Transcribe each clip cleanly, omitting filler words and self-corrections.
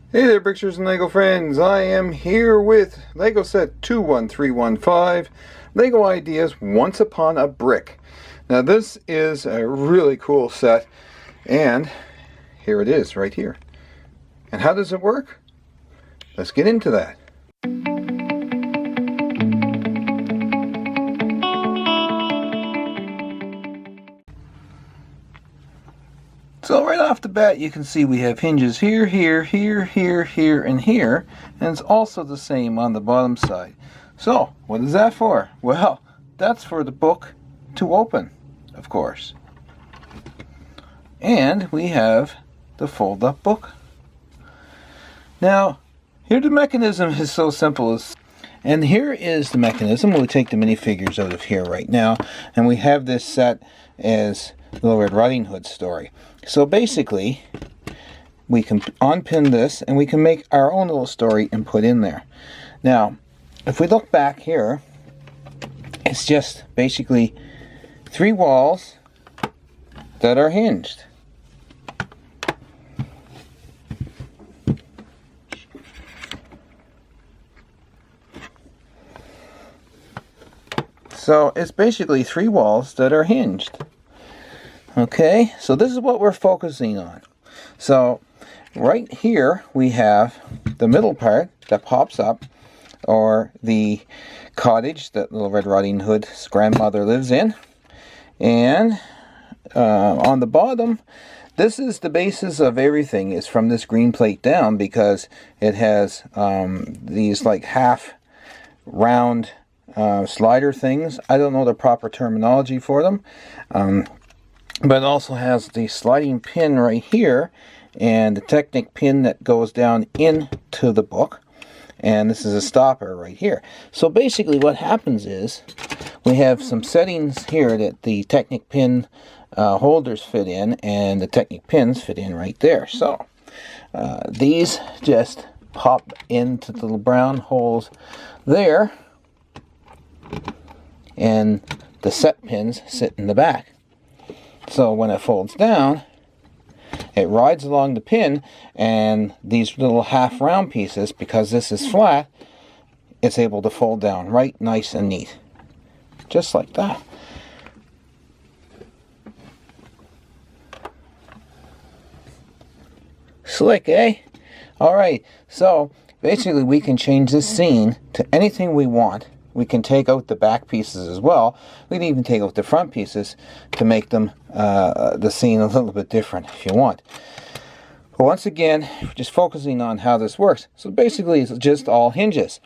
Hey there, Bricksters and LEGO friends. I am here with LEGO set 21315, LEGO Ideas Once Upon a Brick. Now this is a really cool set, and here it is right here. And how does it work? Let's get into that. So right off the bat, you can see we have hinges here, here, here, here, here, and here, and it's also the same on the bottom side. So what is that for? Well, that's for the book to open, of course. And we have the fold-up book. Now, here the mechanism is so simple. And here is the mechanism. We'll take the minifigures out of here right now, and we have this set as Little Red Riding Hood story. So basically, we can unpin this and we can make our own little story and put in there. Now, if we look back here, it's just basically 3 walls that are hinged. So it's basically 3 walls that are hinged. Okay, so this is what we're focusing on. So right here we have the middle part that pops up, or the cottage that Little Red Riding Hood's grandmother lives in. And on the bottom, this is the basis of everything, is from this green plate down, because it has these like half round slider things. I don't know the proper terminology for them. But it also has the sliding pin right here, and the Technic pin that goes down into the book, and this is a stopper right here. So basically what happens is we have some settings here that the Technic pin holders fit in, and the Technic pins fit in right there. So these just pop into the little brown holes there, and the set pins sit in the back. So when it folds down, it rides along the pin, and these little half round pieces, because this is flat, it's able to fold down right nice and neat. Just like that. Slick, eh? Alright, so basically we can change this scene to anything we want. We can take out the back pieces as well. We can even take out the front pieces to make them the scene a little bit different if you want. But once again, we're just focusing on how this works. So basically it's just all hinges.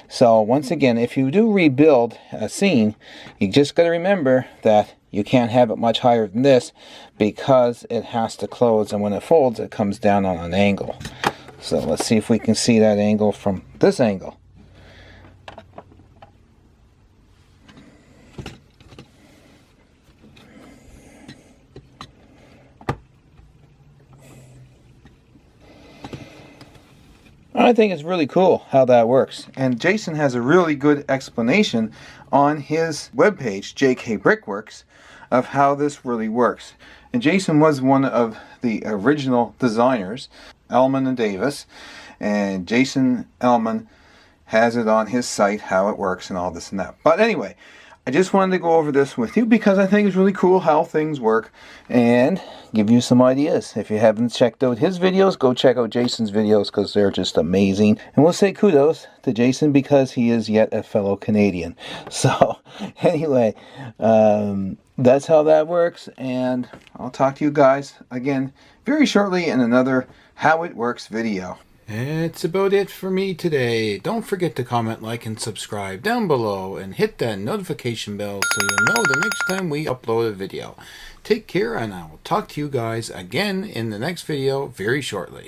So once again, if you do rebuild a scene, you just got to remember that you can't have it much higher than this, because it has to close, and when it folds it comes down on an angle. So let's see if we can see that angle from this angle. I think it's really cool how that works. And Jason has a really good explanation on his webpage, JK Brickworks, of how this really works. And Jason was one of the original designers, Ellman and Davis. And Jason Ellman has it on his site, how it works and all this and that. But anyway, I just wanted to go over this with you because I think it's really cool how things work and give you some ideas. If you haven't checked out his videos, go check out Jason's videos because they're just amazing. And we'll say kudos to Jason because he is yet a fellow Canadian. So anyway, that's how that works, and I'll talk to you guys again very shortly in another How It Works video. That's about it for me today. Don't forget to comment, like, and subscribe down below, and hit that notification bell so you'll know the next time we upload a video. Take care, and I will talk to you guys again in the next video very shortly.